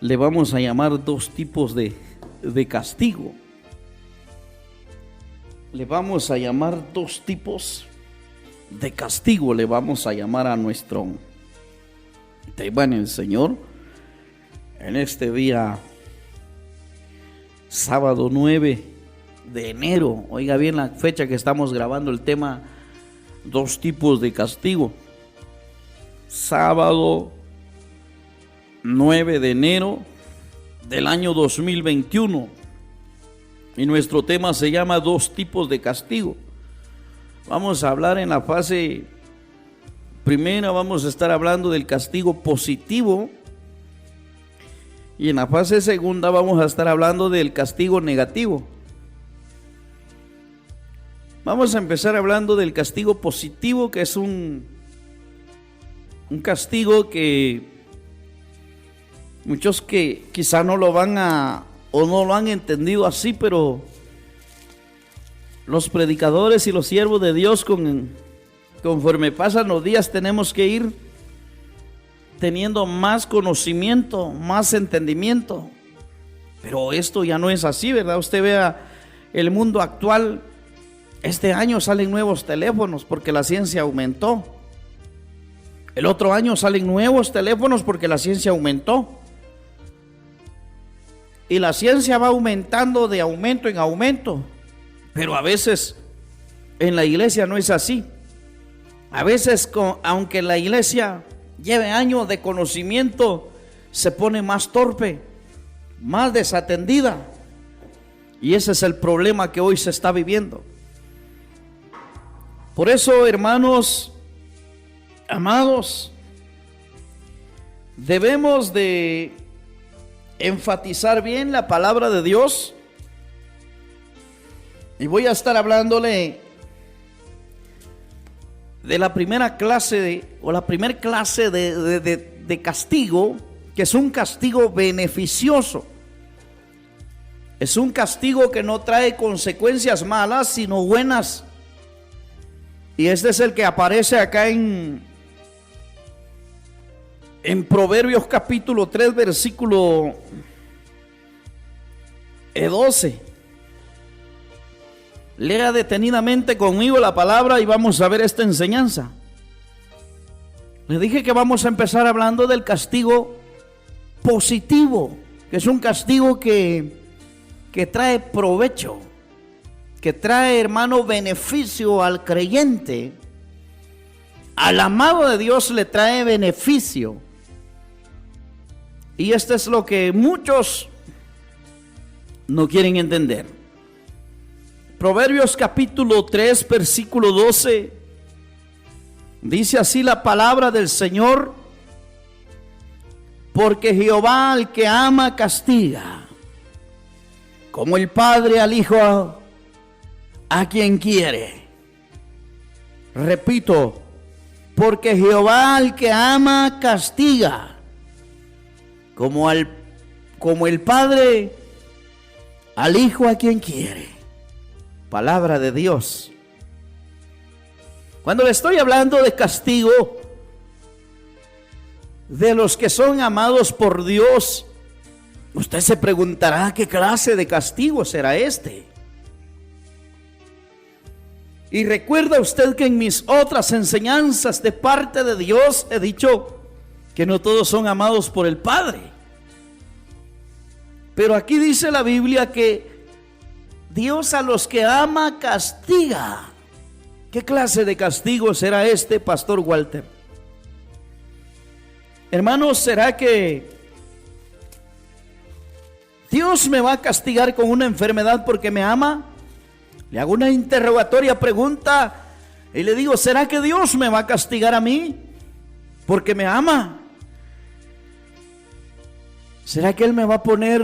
le vamos a llamar dos tipos de castigo. Le vamos a llamar dos tipos de castigo, le vamos a llamar a nuestro tema en el Señor en este día sábado 9 de enero. Oiga bien la fecha que estamos grabando el tema, dos tipos de castigo. Sábado 9 de enero del año 2021. Y nuestro tema se llama dos tipos de castigo. Vamos a hablar en la fase primera, vamos a estar hablando del castigo positivo. Y en la fase segunda vamos a estar hablando del castigo negativo. Vamos a empezar hablando del castigo positivo, que es un castigo que muchos que quizá no lo van a o no lo han entendido así, pero los predicadores y los siervos de Dios conforme pasan los días tenemos que ir teniendo más conocimiento, más entendimiento. Pero esto ya no es así, ¿verdad? Usted vea el mundo actual. Este año salen nuevos teléfonos porque la ciencia aumentó. El otro año salen nuevos teléfonos porque la ciencia aumentó. Y la ciencia va aumentando de aumento en aumento. Pero a veces en la iglesia no es así. A veces, aunque la iglesia lleve años de conocimiento, se pone más torpe, más desatendida. Y ese es el problema que hoy se está viviendo. Por eso, hermanos, amados, debemos de enfatizar bien la palabra de Dios. Y voy a estar hablándole de la primera clase de castigo, que es un castigo beneficioso. Es un castigo que no trae consecuencias malas, sino buenas. Y este es el que aparece acá en Proverbios capítulo 3, versículo 12. Lea detenidamente conmigo la palabra y vamos a ver esta enseñanza. Le dije que vamos a empezar hablando del castigo positivo, que es un castigo que trae provecho, que trae, hermano, beneficio al creyente. Al amado de Dios le trae beneficio. Y esto es lo que muchos no quieren entender. Proverbios capítulo 3, versículo 12. Dice así la palabra del Señor: porque Jehová al que ama castiga, como el padre al hijo a quien quiere. Repito, porque Jehová al que ama castiga, como el padre al hijo a quien quiere. Palabra de Dios. Cuando le estoy hablando de castigo de los que son amados por Dios, usted se preguntará qué clase de castigo será este. Y recuerda usted que en mis otras enseñanzas de parte de Dios he dicho que no todos son amados por el Padre. Pero aquí dice la Biblia que Dios a los que ama castiga. ¿Qué clase de castigo será este, Pastor Walter? Hermanos, ¿será que Dios me va a castigar con una enfermedad porque me ama? Le hago una interrogatoria pregunta y le digo, ¿será que Dios me va a castigar a mí porque me ama? ¿Será que Él me va a poner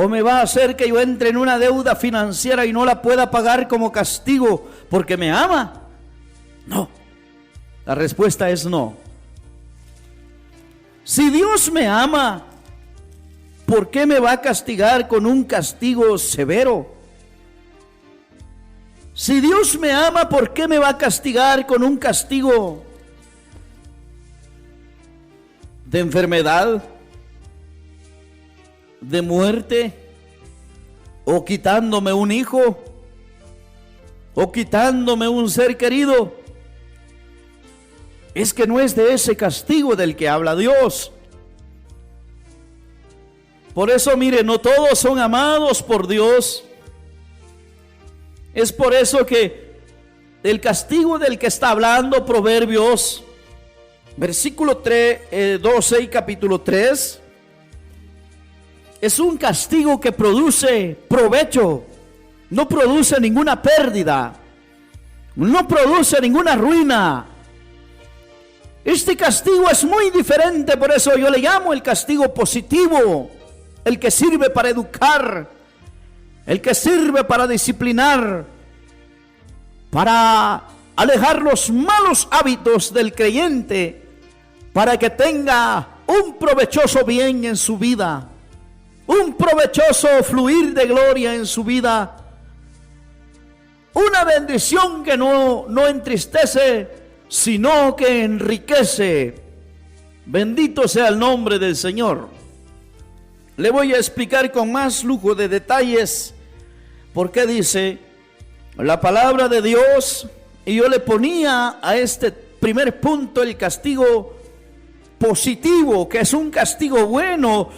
o me va a hacer que yo entre en una deuda financiera y no la pueda pagar como castigo porque me ama? No. La respuesta es no. Si Dios me ama, ¿por qué me va a castigar con un castigo severo? Si Dios me ama, ¿por qué me va a castigar con un castigo de enfermedad, de muerte, o quitándome un hijo, o quitándome un ser querido. Es que no es de ese castigo del que habla Dios. Por eso, mire, no todos son amados por Dios. Es por eso que el castigo del que está hablando Proverbios, versículo 12 y capítulo 3, es un castigo que produce provecho, no produce ninguna pérdida, no produce ninguna ruina. Este castigo es muy diferente, por eso yo le llamo el castigo positivo, el que sirve para educar, el que sirve para disciplinar, para alejar los malos hábitos del creyente, para que tenga un provechoso bien en su vida, un provechoso fluir de gloria en su vida, una bendición que no entristece, sino que enriquece. Bendito sea el nombre del Señor. Le voy a explicar con más lujo de detalles por qué dice la palabra de Dios. Y yo le ponía a este primer punto el castigo positivo, que es un castigo bueno,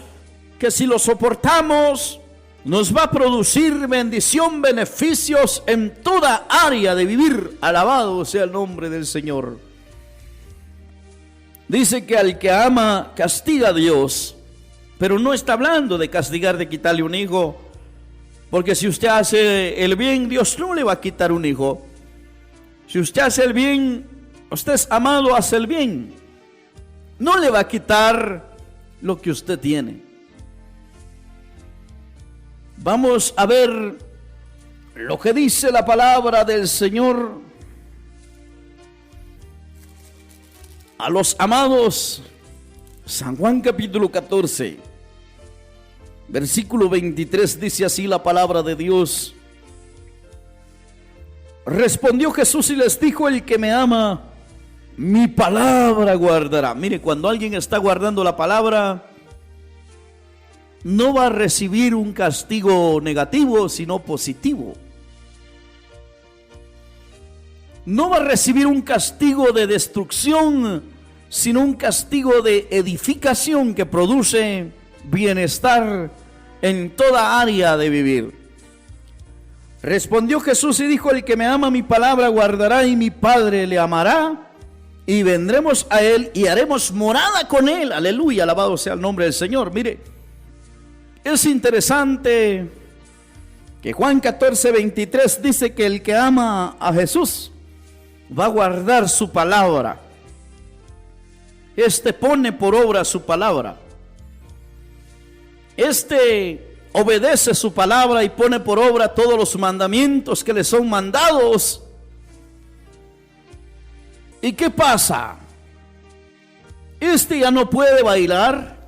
que si lo soportamos nos va a producir bendición, beneficios en toda área de vivir. Alabado sea el nombre del Señor. Dice que al que ama castiga a Dios, pero no está hablando de castigar, de quitarle un hijo, porque si usted hace el bien, Dios no le va a quitar un hijo. Si usted hace el bien, usted es amado, hace el bien, no le va a quitar lo que usted tiene. Vamos a ver lo que dice la palabra del Señor a los amados. San Juan capítulo 14, versículo 23, dice así la palabra de Dios. Respondió Jesús y les dijo: el que me ama, mi palabra guardará. Mire, cuando alguien está guardando la palabra, no va a recibir un castigo negativo, sino positivo. No va a recibir un castigo de destrucción, sino un castigo de edificación que produce bienestar en toda área de vivir. Respondió Jesús y dijo: el que me ama, mi palabra guardará, y mi Padre le amará, y vendremos a él y haremos morada con él. Aleluya, alabado sea el nombre del Señor. Mire, es interesante que Juan 14, 23 dice que el que ama a Jesús va a guardar su palabra. Este pone por obra su palabra. Este obedece su palabra y pone por obra todos los mandamientos que le son mandados. ¿Y qué pasa? Este ya no puede bailar.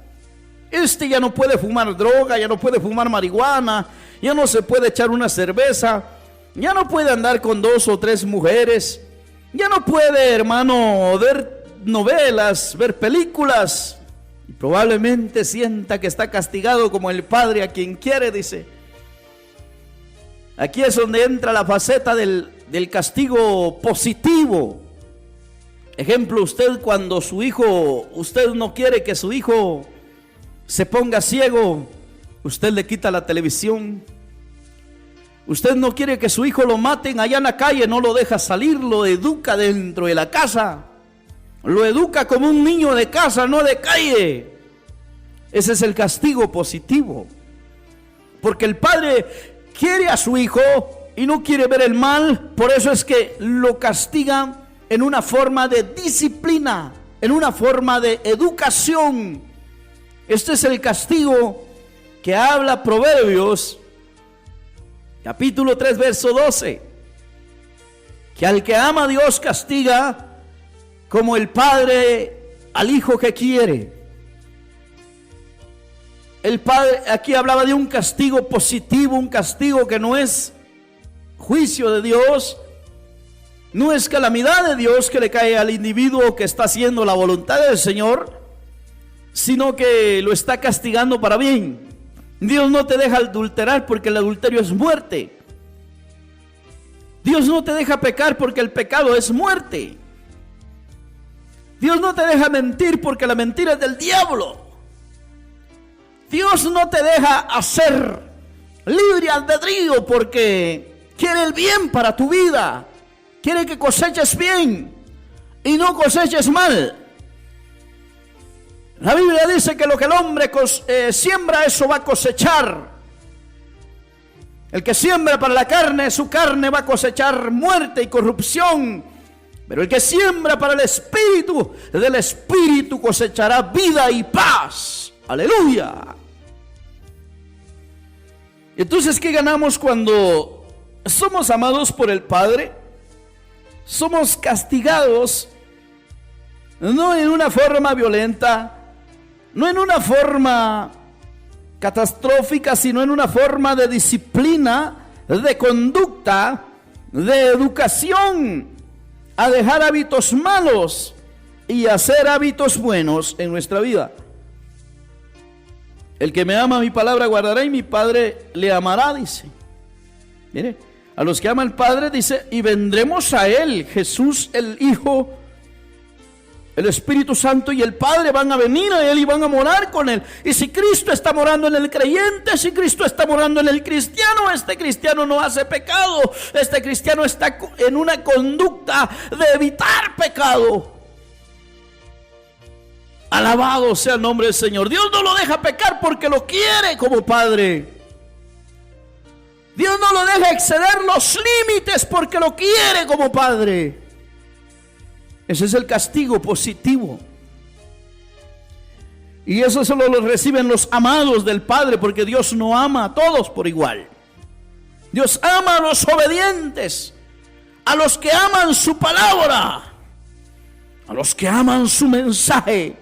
Este ya no puede fumar droga, ya no puede fumar marihuana, ya no se puede echar una cerveza, ya no puede andar con 2 o 3 mujeres, ya no puede, hermano, ver novelas, ver películas. Y probablemente sienta que está castigado como el padre a quien quiere, dice. Aquí es donde entra la faceta del castigo positivo. Ejemplo, usted cuando usted no quiere que su hijo se ponga ciego, usted le quita la televisión. Usted no quiere que su hijo lo maten allá en la calle, no lo deja salir, lo educa dentro de la casa. Lo educa como un niño de casa, no de calle. Ese es el castigo positivo. Porque el padre quiere a su hijo y no quiere ver el mal, por eso es que lo castiga en una forma de disciplina, en una forma de educación. Este es el castigo que habla Proverbios, capítulo 3, verso 12. Que al que ama a Dios castiga como el padre al hijo que quiere. El padre aquí hablaba de un castigo positivo, un castigo que no es juicio de Dios, no es calamidad de Dios que le cae al individuo que está haciendo la voluntad del Señor, sino que lo está castigando para bien. Dios no te deja adulterar porque el adulterio es muerte. Dios no te deja pecar porque el pecado es muerte. Dios no te deja mentir porque la mentira es del diablo. Dios no te deja hacer libre albedrío porque quiere el bien para tu vida. Quiere que coseches bien y no coseches mal. La Biblia dice que lo que el hombre siembra, eso va a cosechar. El que siembra para la carne, su carne va a cosechar muerte y corrupción. Pero el que siembra para el espíritu, del espíritu cosechará vida y paz. Aleluya. Entonces, ¿qué ganamos cuando somos amados por el Padre? Somos castigados, no en una forma violenta, no en una forma catastrófica, sino en una forma de disciplina, de conducta, de educación, a dejar hábitos malos y hacer hábitos buenos en nuestra vida. El que me ama, mi palabra guardará y mi Padre le amará, dice. Mire, a los que ama el Padre, dice, y vendremos a Él. Jesús, el Hijo, el Espíritu Santo y el Padre van a venir a Él y van a morar con Él. Y si Cristo está morando en el creyente, si Cristo está morando en el cristiano, este cristiano no hace pecado. Este cristiano está en una conducta de evitar pecado. Alabado sea el nombre del Señor. Dios no lo deja pecar porque lo quiere como Padre. Dios no lo deja exceder los límites porque lo quiere como Padre. Ese es el castigo positivo. Y eso solo lo reciben los amados del Padre, porque Dios no ama a todos por igual. Dios ama a los obedientes, a los que aman su palabra, a los que aman su mensaje.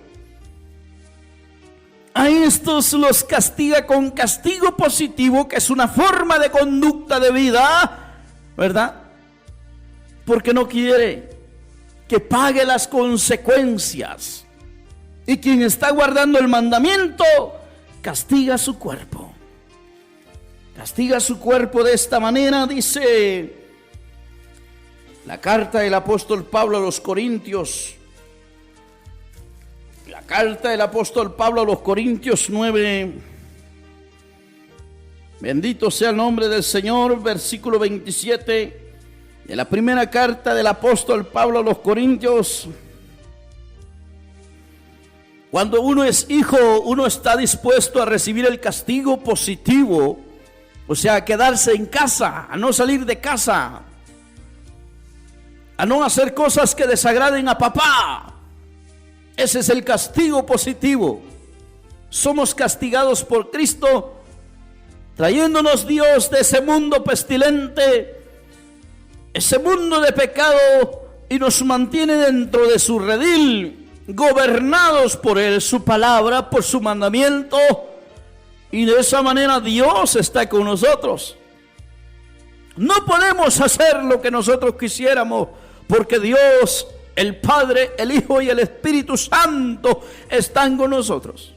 A estos los castiga con castigo positivo, que es una forma de conducta de vida, ¿verdad? Porque no quiere que pague las consecuencias. Y quien está guardando el mandamiento, castiga su cuerpo. Castiga su cuerpo de esta manera, dice la carta del apóstol Pablo a los Corintios. La carta del apóstol Pablo a los Corintios 9. Bendito sea el nombre del Señor, versículo 27. De la primera carta del apóstol Pablo a los Corintios. Cuando uno es hijo, uno está dispuesto a recibir el castigo positivo, o sea, a quedarse en casa, a no salir de casa, a no hacer cosas que desagraden a papá. Ese es el castigo positivo. Somos castigados por Cristo, trayéndonos Dios de ese mundo pestilente, ese mundo de pecado, y nos mantiene dentro de su redil, gobernados por Él, su palabra, por su mandamiento, y de esa manera Dios está con nosotros. No podemos hacer lo que nosotros quisiéramos, porque Dios, el Padre, el Hijo y el Espíritu Santo están con nosotros.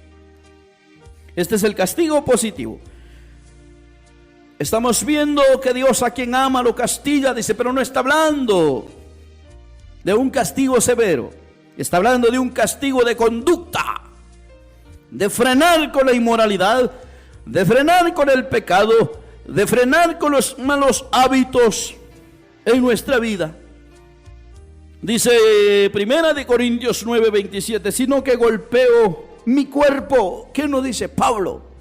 Este es el castigo positivo. Estamos viendo que Dios a quien ama lo castiga, dice, pero no está hablando de un castigo severo. Está hablando de un castigo de conducta, de frenar con la inmoralidad, de frenar con el pecado, de frenar con los malos hábitos en nuestra vida. Dice Primera de Corintios 9:27, sino que golpeo mi cuerpo. ¿Qué nos dice Pablo?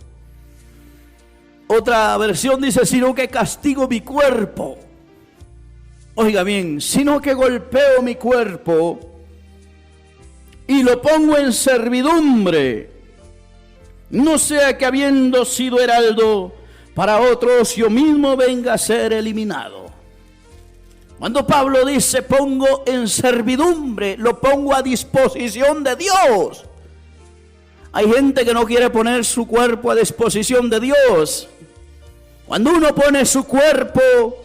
Otra versión dice, sino que castigo mi cuerpo. Oiga bien, sino que golpeo mi cuerpo y lo pongo en servidumbre, no sea que habiendo sido heraldo para otros, yo mismo venga a ser eliminado. Cuando Pablo dice pongo en servidumbre, lo pongo a disposición de Dios. Hay gente que no quiere poner su cuerpo a disposición de Dios. Cuando uno pone su cuerpo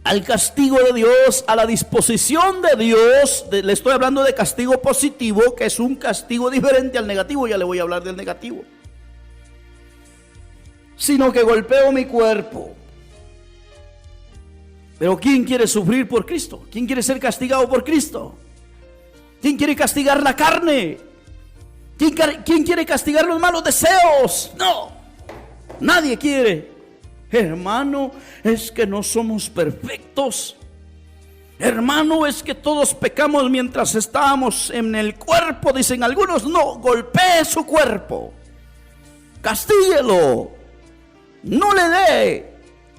al castigo de Dios, a la disposición de Dios. Le estoy hablando de castigo positivo, que es un castigo diferente al negativo. Ya le voy a hablar del negativo. Sino que golpeo mi cuerpo. Pero ¿quién quiere sufrir por Cristo? ¿Quién quiere ser castigado por Cristo? ¿Quién quiere castigar la carne? ¿Quién quiere castigar los malos deseos? No, nadie quiere. Hermano, es que no somos perfectos. Hermano, es que todos pecamos mientras estábamos en el cuerpo, dicen algunos. No, golpee su cuerpo, castíguelo, no le dé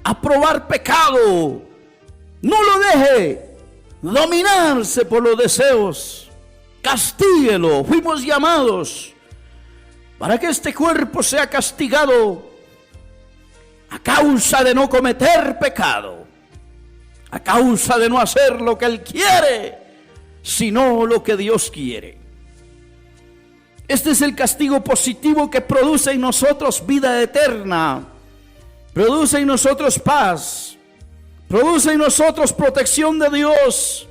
a probar pecado, no lo deje dominarse por los deseos, castíguelo. Fuimos llamados para que este cuerpo sea castigado a causa de no cometer pecado, a causa de no hacer lo que Él quiere, sino lo que Dios quiere. Este es el castigo positivo que produce en nosotros vida eterna, produce en nosotros paz, produce en nosotros protección de Dios,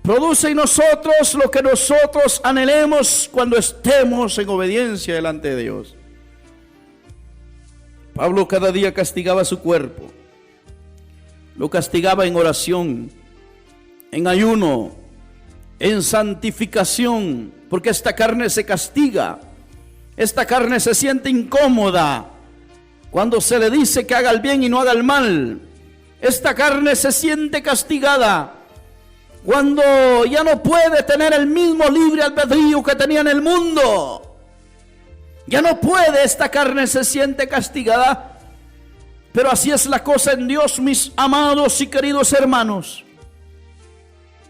produce en nosotros lo que nosotros anhelemos cuando estemos en obediencia delante de Dios. Pablo cada día castigaba su cuerpo, lo castigaba en oración, en ayuno, en santificación, porque esta carne se castiga, esta carne se siente incómoda cuando se le dice que haga el bien y no haga el mal. Esta carne se siente castigada cuando ya no puede tener el mismo libre albedrío que tenía en el mundo. Ya no puede, esta carne se siente castigada. Pero así es la cosa en Dios, mis amados y queridos hermanos.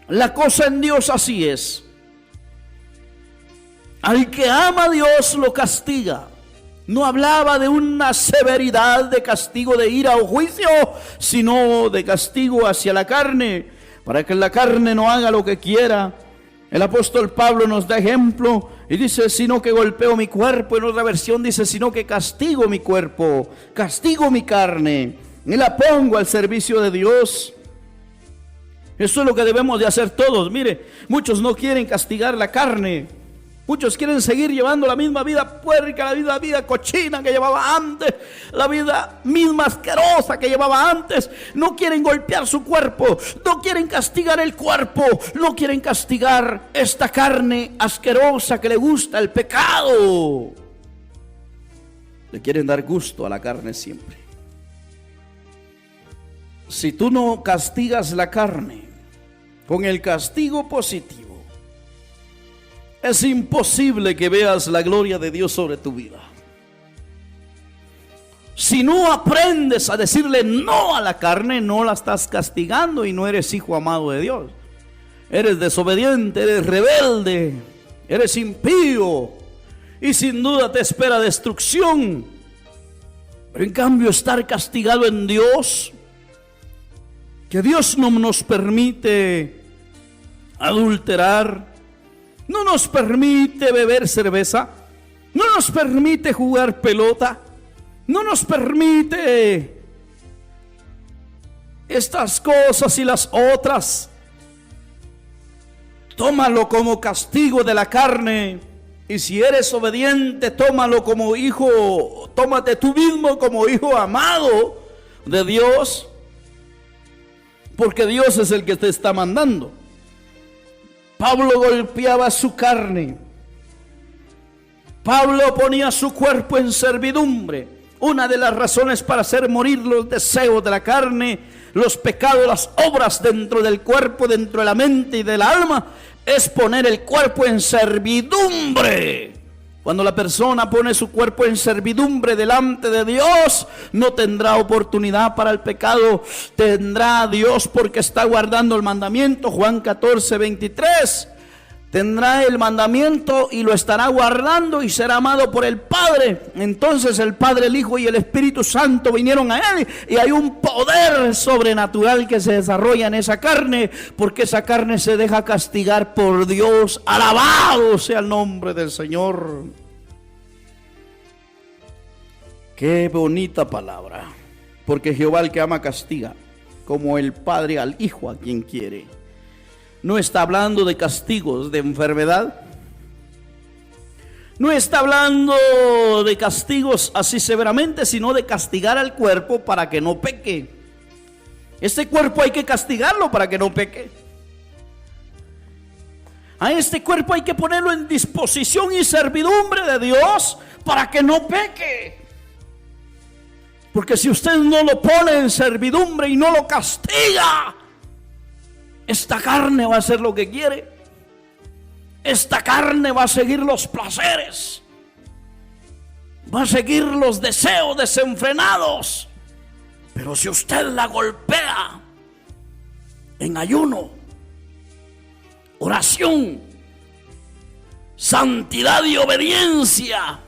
La cosa en Dios así es. Al que ama a Dios lo castiga. No hablaba de una severidad de castigo de ira o juicio, sino de castigo hacia la carne, para que la carne no haga lo que quiera. El apóstol Pablo nos da ejemplo y dice, sino que golpeo mi cuerpo. En otra versión dice, sino que castigo mi cuerpo, castigo mi carne y la pongo al servicio de Dios. Eso es lo que debemos de hacer todos. Mire, muchos no quieren castigar la carne. Muchos quieren seguir llevando la misma vida puerca, la misma vida cochina que llevaba antes, la vida misma asquerosa que llevaba antes. No quieren golpear su cuerpo, no quieren castigar el cuerpo, no quieren castigar esta carne asquerosa que le gusta el pecado. Le quieren dar gusto a la carne siempre. Si tú no castigas la carne con el castigo positivo, es imposible que veas la gloria de Dios sobre tu vida. Si no aprendes a decirle no a la carne, no la estás castigando y no eres hijo amado de Dios. Eres desobediente, eres rebelde, eres impío y sin duda te espera destrucción. Pero en cambio estar castigado en Dios, que Dios no nos permite adulterar, no nos permite beber cerveza, no nos permite jugar pelota, no nos permite estas cosas y las otras. Tómalo como castigo de la carne, y si eres obediente, tómalo como hijo, tómate tú mismo como hijo amado de Dios, porque Dios es el que te está mandando. Pablo golpeaba su carne. Pablo ponía su cuerpo en servidumbre. Una de las razones para hacer morir los deseos de la carne, los pecados, las obras dentro del cuerpo, dentro de la mente y del alma, es poner el cuerpo en servidumbre. Cuando la persona pone su cuerpo en servidumbre delante de Dios, no tendrá oportunidad para el pecado. Tendrá a Dios porque está guardando el mandamiento. Juan 14:23. Tendrá el mandamiento y lo estará guardando y será amado por el Padre. Entonces el Padre, el Hijo y el Espíritu Santo vinieron a Él, y hay un poder sobrenatural que se desarrolla en esa carne, porque esa carne se deja castigar por Dios. Alabado sea el nombre del Señor. Qué bonita palabra, porque Jehová el que ama castiga. como el padre al hijo a quien quiere. No está hablando de castigos, de enfermedad. No está hablando de castigos así severamente, sino de castigar al cuerpo para que no peque. Este cuerpo hay que castigarlo para que no peque. A este cuerpo hay que ponerlo en disposición y servidumbre de Dios para que no peque. Porque si usted no lo pone en servidumbre y no lo castiga, esta carne va a hacer lo que quiere. Esta carne va a seguir los placeres, va a seguir los deseos desenfrenados. Pero si usted la golpea en ayuno, oración, santidad y obediencia,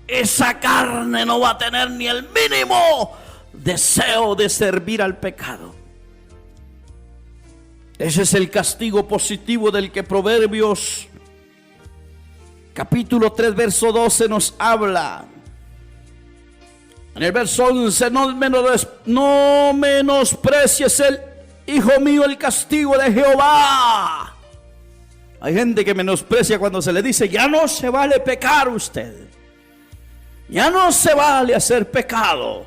esa carne no va a tener ni el mínimo deseo de servir al pecado. Ese es el castigo positivo del que Proverbios capítulo 3 verso 12 nos habla. En el verso 11: no menosprecies, hijo mío, el castigo de Jehová. Hay gente que menosprecia cuando se le dice: ya no se vale pecar usted, ya no se vale hacer pecado,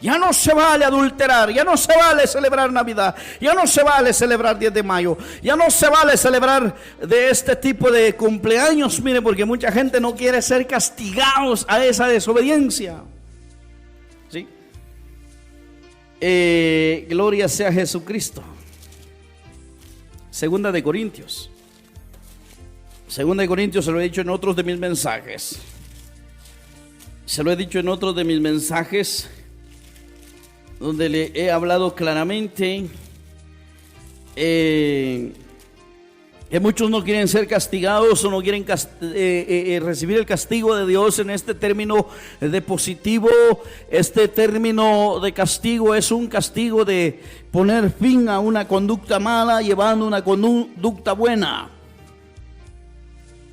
ya no se vale adulterar, ya no se vale celebrar Navidad, ya no se vale celebrar 10 de mayo, ya no se vale celebrar de este tipo de cumpleaños. Mire, porque mucha gente no quiere ser castigados a esa desobediencia. ¿Sí? Gloria sea a Jesucristo. Segunda de Corintios. Segunda de Corintios, se lo he dicho en otros de mis mensajes. Donde le he hablado claramente que muchos no quieren ser castigados o no quieren recibir el castigo de Dios en este término de positivo. Este término de castigo es un castigo de poner fin a una conducta mala, llevando una conducta buena.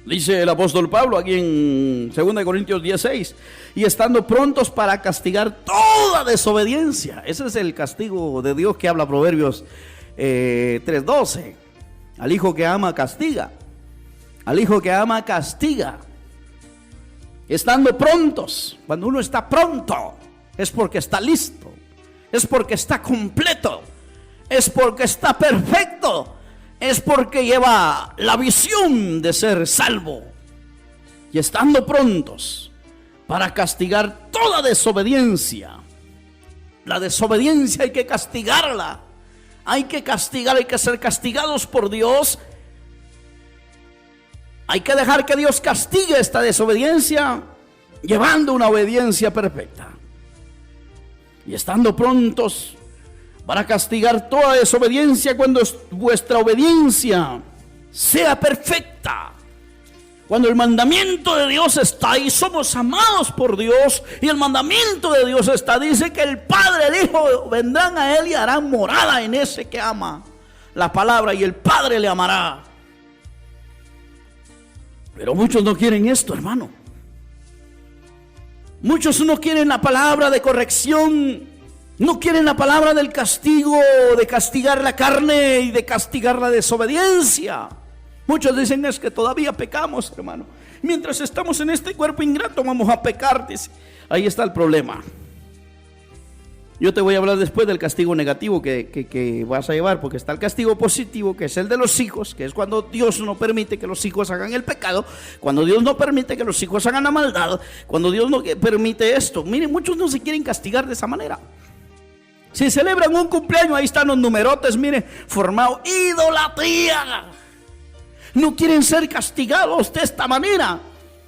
Dice el apóstol Pablo aquí en 2 Corintios 10:6: y estando prontos para castigar toda desobediencia. Ese es el castigo de Dios que habla Proverbios 3:12. Al hijo que ama castiga. Al hijo que ama castiga. Estando prontos. Cuando uno está pronto, es porque está listo, es porque está completo, es porque está perfecto, es porque lleva la visión de ser salvo. Y estando prontos para castigar toda desobediencia. La desobediencia hay que castigarla. Hay que castigar, hay que ser castigados por Dios. Hay que dejar que Dios castigue esta desobediencia, llevando una obediencia perfecta. Y estando prontos para castigar toda desobediencia cuando vuestra obediencia sea perfecta. Cuando el mandamiento de Dios está y somos amados por Dios, y el mandamiento de Dios está, dice que el Padre y el Hijo vendrán a Él y harán morada en ese que ama la palabra, y el Padre le amará. Pero muchos no quieren esto, hermano. Muchos no quieren la palabra de corrección, no quieren la palabra del castigo, de castigar la carne y de castigar la desobediencia. Muchos dicen: es que todavía pecamos, hermano. Mientras estamos en este cuerpo ingrato vamos a pecar, dice. Ahí está el problema. Yo te voy a hablar después del castigo negativo que vas a llevar, porque está el castigo positivo, que es el de los hijos, que es cuando Dios no permite que los hijos hagan el pecado, cuando Dios no permite que los hijos hagan la maldad, cuando Dios no permite esto. Miren, muchos no se quieren castigar de esa manera. Si celebran un cumpleaños, ahí están los numerotes, miren, formado idolatría. No quieren ser castigados de esta manera.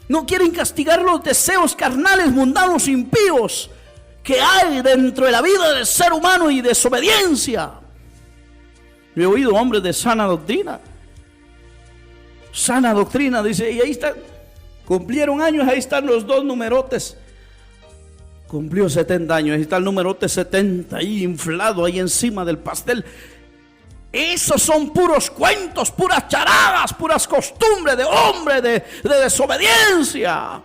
No quieren castigar los deseos carnales, mundanos, impíos que hay dentro de la vida del ser humano y desobediencia. Yo he oído hombres de sana doctrina. Sana doctrina, dice, y ahí está, cumplieron años, ahí están los dos numerotes. Cumplió 70 años, ahí está el numerote 70 ahí inflado ahí encima del pastel. Esos son puros cuentos, puras charadas, puras costumbres de hombre, de desobediencia.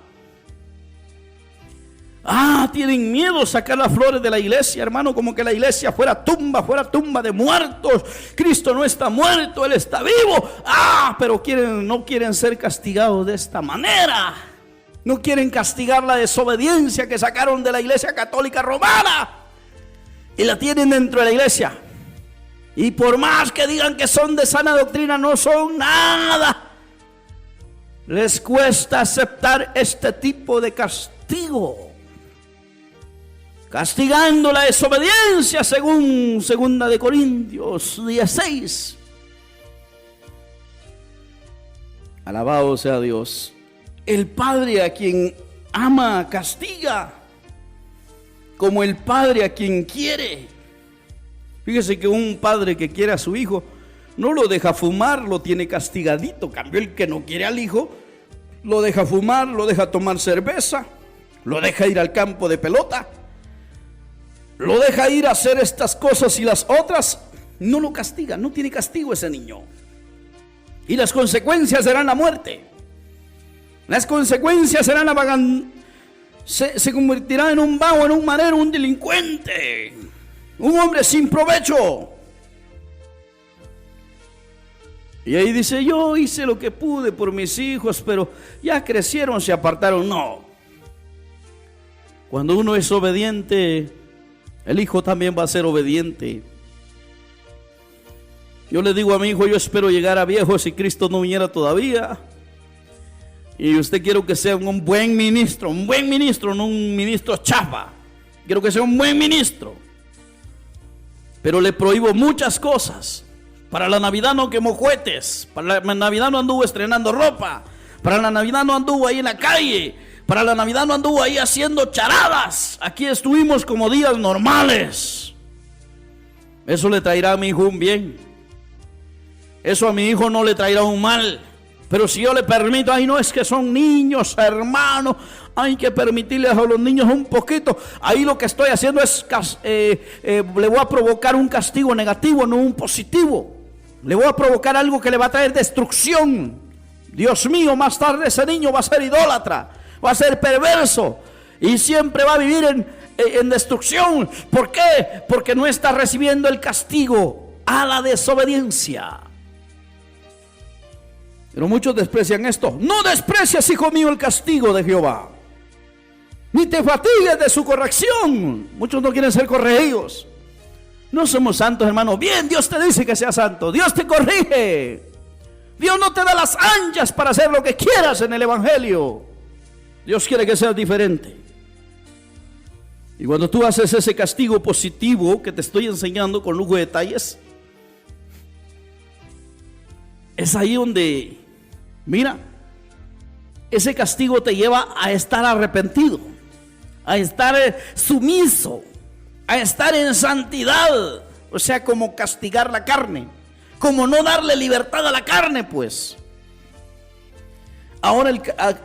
Tienen miedo sacar las flores de la iglesia, hermano, como que la iglesia fuera tumba de muertos. Cristo no está muerto, Él está vivo. Pero no quieren ser castigados de esta manera. No quieren castigar la desobediencia que sacaron de la iglesia católica romana y la tienen dentro de la iglesia. Y por más que digan que son de sana doctrina, no son nada. Les cuesta aceptar este tipo de castigo, castigando la desobediencia según 2 de Corintios 16. Alabado sea Dios. El Padre a quien ama castiga, como el Padre a quien quiere. Fíjese que un padre que quiere a su hijo no lo deja fumar, lo tiene castigadito. En cambio, el que no quiere al hijo lo deja fumar, lo deja tomar cerveza, lo deja ir al campo de pelota, lo deja ir a hacer estas cosas y las otras. No lo castiga, no tiene castigo ese niño. Y las consecuencias serán la muerte. Las consecuencias serán se convertirá en un vago, en un marero, un delincuente, un hombre sin provecho. Y ahí dice: yo hice lo que pude por mis hijos, pero ya crecieron, se apartaron. No. Cuando uno es obediente, el hijo también va a ser obediente. Yo le digo a mi hijo: yo espero llegar a viejo si Cristo no viniera todavía. Y usted quiero que sea un buen ministro, no un ministro chafa. Quiero que sea un buen ministro. Pero le prohíbo muchas cosas. Para la Navidad no quemó cohetes. Para la Navidad no anduvo estrenando ropa. Para la Navidad no anduvo ahí en la calle. Para la Navidad no anduvo ahí haciendo charadas. Aquí estuvimos como días normales. Eso le traerá a mi hijo un bien. Eso a mi hijo no le traerá un mal. Pero si yo le permito: no, es que son niños, hermano, hay que permitirles a los niños un poquito. Ahí lo que estoy haciendo es, le voy a provocar un castigo negativo, no un positivo. Le voy a provocar algo que le va a traer destrucción. Dios mío, más tarde ese niño va a ser idólatra, va a ser perverso y siempre va a vivir en destrucción. ¿Por qué? Porque no está recibiendo el castigo a la desobediencia. Pero muchos desprecian esto. No desprecias, hijo mío, el castigo de Jehová, ni te fatigues de su corrección. Muchos no quieren ser corregidos. No somos santos, hermano. Bien, Dios te dice que seas santo. Dios te corrige. Dios no te da las anchas para hacer lo que quieras en el evangelio. Dios quiere que seas diferente. Y cuando tú haces ese castigo positivo que te estoy enseñando con lujo de detalles, es ahí donde, mira, ese castigo te lleva a estar arrepentido, a estar sumiso, a estar en santidad. O sea, como castigar la carne, como no darle libertad a la carne, pues. Ahora,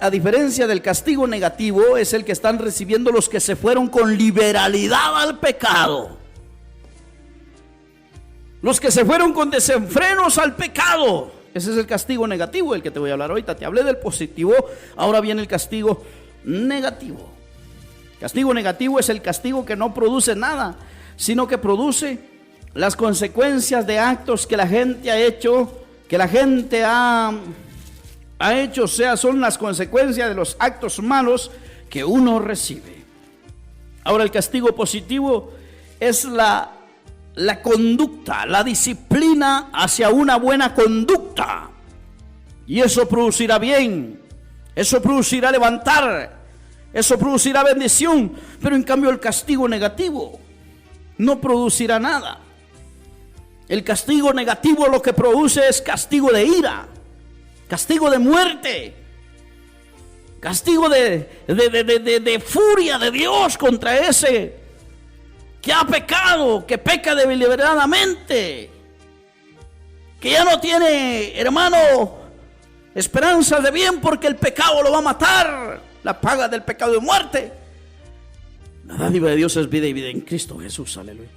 a diferencia del castigo negativo, es el que están recibiendo los que se fueron con liberalidad al pecado. Los que se fueron con desenfrenos al pecado. Ese es el castigo negativo del que te voy a hablar ahorita. Te hablé del positivo, ahora viene el castigo negativo. Castigo negativo es el castigo que no produce nada, sino que produce las consecuencias de actos que la gente ha hecho, o sea, son las consecuencias de los actos malos que uno recibe. Ahora, el castigo positivo es la conducta, la disciplina hacia una buena conducta. Y eso producirá bien, eso producirá levantar, eso producirá bendición. Pero en cambio el castigo negativo no producirá nada. El castigo negativo lo que produce es castigo de ira, castigo de muerte, castigo de furia de Dios contra ese que ha pecado, que peca deliberadamente, que ya no tiene, hermano, esperanza de bien, porque el pecado lo va a matar. La paga del pecado es muerte. La dádiva de Dios es vida y vida en Cristo Jesús, aleluya.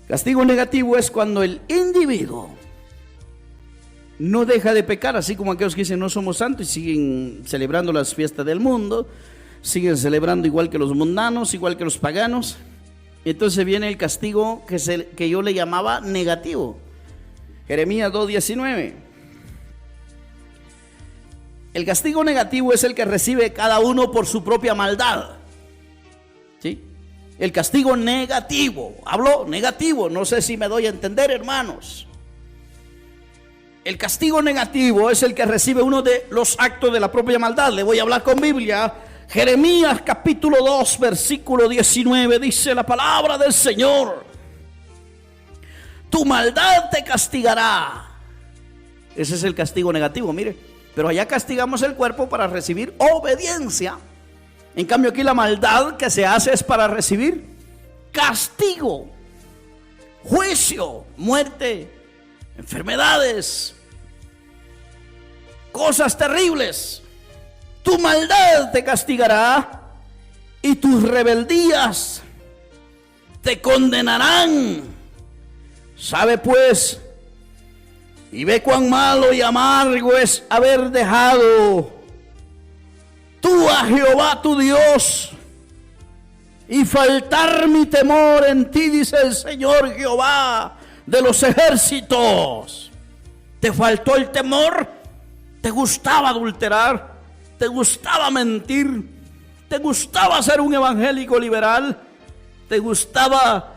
Castigo negativo es cuando el individuo no deja de pecar, así como aquellos que dicen no somos santos y siguen celebrando las fiestas del mundo, siguen celebrando igual que los mundanos, igual que los paganos. Entonces viene el castigo que yo le llamaba negativo. Jeremías 2:19. El castigo negativo es el que recibe cada uno por su propia maldad. ¿Sí? El castigo negativo. Hablo negativo, no sé si me doy a entender, hermanos. El castigo negativo es el que recibe uno de los actos de la propia maldad. Le voy a hablar con Biblia. Jeremías capítulo 2 versículo 19 dice la palabra del Señor: tu maldad te castigará. Ese es el castigo negativo, mire. Pero allá castigamos el cuerpo para recibir obediencia. En cambio aquí la maldad que se hace es para recibir castigo, juicio, muerte, enfermedades, cosas terribles. Tu maldad te castigará y tus rebeldías te condenarán. Sabe pues y ve cuán malo y amargo es haber dejado tú a Jehová tu Dios y faltar mi temor en ti, dice el Señor Jehová de los ejércitos. ¿Te faltó el temor? ¿Te gustaba adulterar? ¿Te gustaba mentir? ¿Te gustaba ser un evangélico liberal? ¿Te gustaba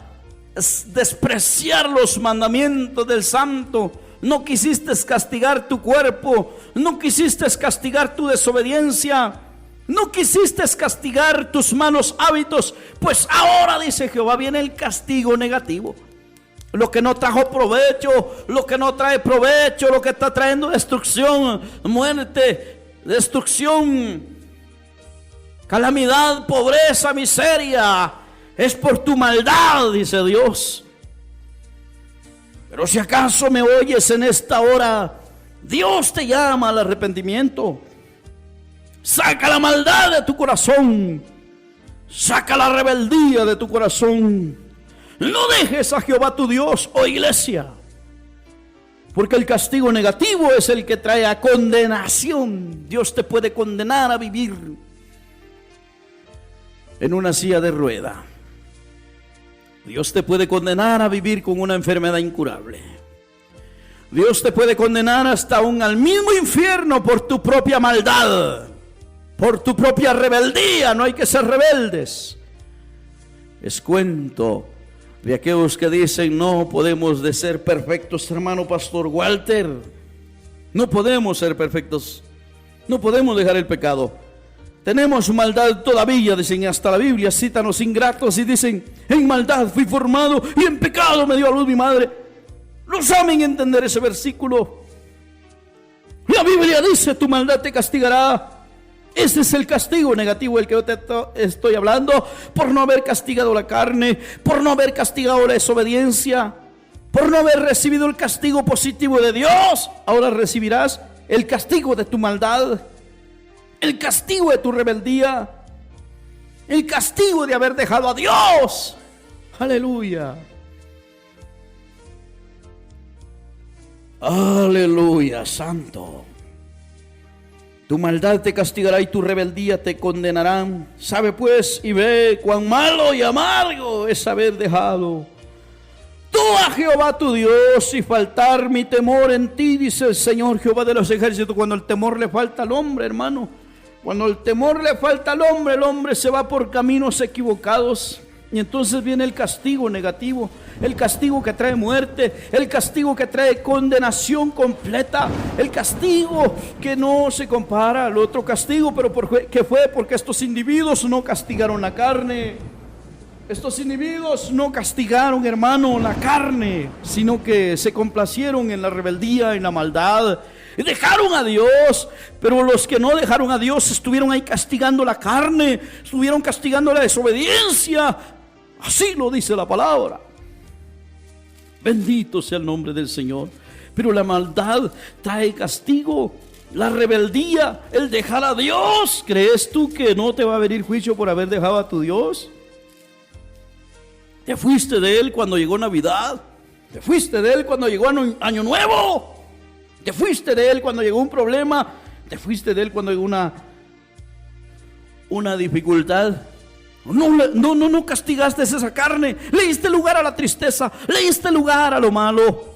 despreciar los mandamientos del santo? ¿No quisiste castigar tu cuerpo? ¿No quisiste castigar tu desobediencia? ¿No quisiste castigar tus malos hábitos? Pues ahora, dice Jehová, viene el castigo negativo. Lo que no trajo provecho, lo que no trae provecho, lo que está trayendo destrucción, muerte, destrucción, calamidad, pobreza, miseria, es por tu maldad, dice Dios. Pero si acaso me oyes en esta hora, Dios te llama al arrepentimiento. Saca la maldad de tu corazón, saca la rebeldía de tu corazón. No dejes a Jehová tu Dios, oh iglesia, porque el castigo negativo es el que trae a condenación. Dios te puede condenar a vivir en una silla de rueda. Dios te puede condenar a vivir con una enfermedad incurable. Dios te puede condenar hasta aún al mismo infierno por tu propia maldad, por tu propia rebeldía. No hay que ser rebeldes. Es cuento de aquellos que dicen: no podemos de ser perfectos, hermano pastor Walter. No podemos ser perfectos. No podemos dejar el pecado. Tenemos maldad todavía, dicen. Hasta la Biblia citan los ingratos y dicen: en maldad fui formado y en pecado me dio a luz mi madre. No saben entender ese versículo. La Biblia dice: tu maldad te castigará. Ese es el castigo negativo del que yo te estoy hablando, por no haber castigado la carne, por no haber castigado la desobediencia, por no haber recibido el castigo positivo de Dios. Ahora recibirás el castigo de tu maldad, el castigo de tu rebeldía, el castigo de haber dejado a Dios. Aleluya. Aleluya, santo. Tu maldad te castigará y tu rebeldía te condenarán. Sabe pues y ve cuán malo y amargo es haber dejado tú a Jehová tu Dios y faltar mi temor en ti, dice el Señor Jehová de los ejércitos. Cuando el temor le falta al hombre, hermano, cuando el temor le falta al hombre, el hombre se va por caminos equivocados. Y entonces viene el castigo negativo, el castigo que trae muerte, el castigo que trae condenación completa, el castigo que no se compara al otro castigo. Pero ¿qué fue? Porque estos individuos no castigaron la carne. Estos individuos no castigaron, hermano, la carne, sino que se complacieron en la rebeldía, en la maldad. Y dejaron a Dios. Pero los que no dejaron a Dios estuvieron ahí castigando la carne, estuvieron castigando la desobediencia. Así lo dice la palabra. Bendito sea el nombre del Señor. Pero la maldad trae castigo, la rebeldía, el dejar a Dios. ¿Crees tú que no te va a venir juicio por haber dejado a tu Dios? Te fuiste de Él cuando llegó Navidad. Te fuiste de Él cuando llegó Año Nuevo. Te fuiste de Él cuando llegó un problema. Te fuiste de Él cuando llegó una dificultad, no castigaste esa carne, le diste lugar a la tristeza, le diste lugar a lo malo.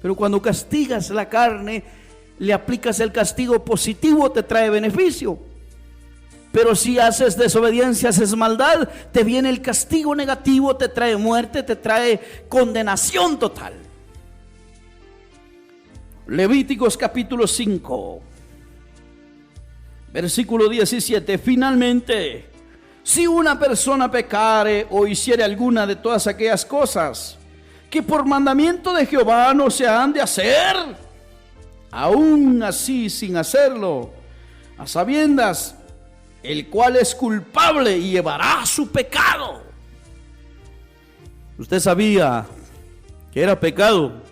Pero cuando castigas la carne, le aplicas el castigo positivo, te trae beneficio. Pero si haces desobediencia, haces maldad, te viene el castigo negativo, te trae muerte, te trae condenación total. Levíticos capítulo 5, versículo 17. Finalmente, si una persona pecare o hiciere alguna de todas aquellas cosas que por mandamiento de Jehová no se han de hacer, aún así sin hacerlo, a sabiendas, el cual es culpable y llevará su pecado. Usted sabía que era pecado.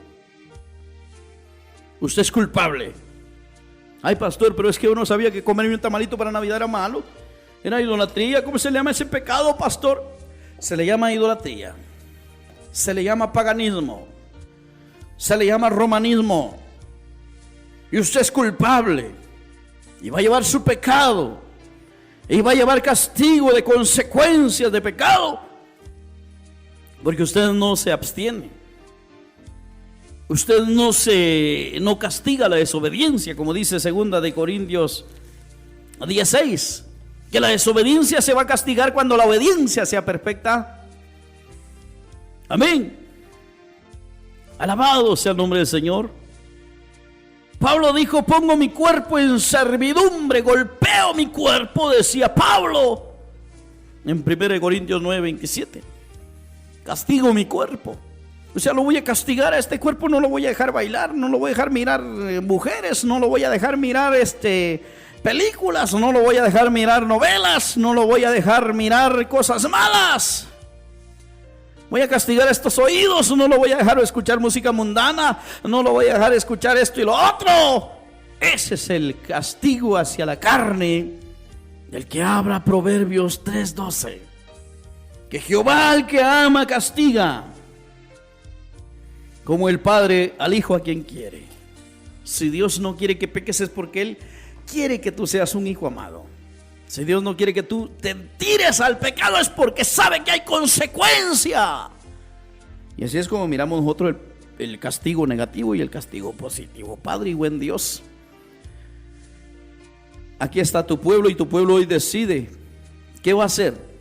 Usted es culpable. Ay, pastor, pero es que uno sabía que comerme un tamalito para Navidad era malo. Era idolatría. ¿Cómo se le llama ese pecado, pastor? Se le llama idolatría. Se le llama paganismo. Se le llama romanismo. Y usted es culpable. Y va a llevar su pecado. Y va a llevar castigo de consecuencias de pecado. Porque usted no se abstiene. Usted no castiga la desobediencia, como dice 2 de Corintios 16, que la desobediencia se va a castigar cuando la obediencia sea perfecta. Amén. Alabado sea el nombre del Señor. Pablo dijo: pongo mi cuerpo en servidumbre, golpeo mi cuerpo, decía Pablo en 1 Corintios 9:27. Castigo mi cuerpo. O sea, lo voy a castigar a este cuerpo, no lo voy a dejar bailar, no lo voy a dejar mirar mujeres, no lo voy a dejar mirar películas, no lo voy a dejar mirar novelas, no lo voy a dejar mirar cosas malas. Voy a castigar estos oídos, no lo voy a dejar escuchar música mundana, no lo voy a dejar escuchar esto y lo otro. Ese es el castigo hacia la carne del que habla Proverbios 3:12. Que Jehová al que ama castiga, como el padre al hijo a quien quiere. Si Dios no quiere que peques es porque Él quiere que tú seas un hijo amado. Si Dios no quiere que tú te tires al pecado es porque sabe que hay consecuencia. Y así es como miramos nosotros el castigo negativo y el castigo positivo. Padre y buen Dios, aquí está tu pueblo y tu pueblo hoy decide qué va a hacer.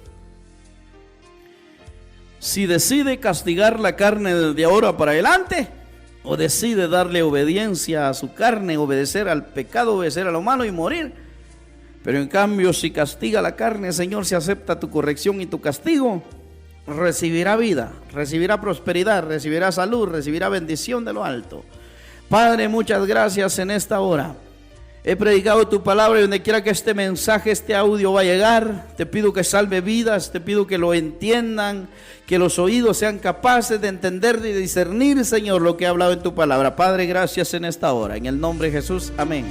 Si decide castigar la carne desde ahora para adelante, o decide darle obediencia a su carne, obedecer al pecado, obedecer a lo malo y morir. Pero en cambio, si castiga la carne, Señor, si acepta tu corrección y tu castigo, recibirá vida, recibirá prosperidad, recibirá salud, recibirá bendición de lo alto. Padre, muchas gracias en esta hora. He predicado tu palabra y donde quiera que este mensaje, este audio va a llegar, te pido que salve vidas, te pido que lo entiendan, que los oídos sean capaces de entender y discernir, Señor, lo que he hablado en tu palabra. Padre, gracias en esta hora. En el nombre de Jesús, amén.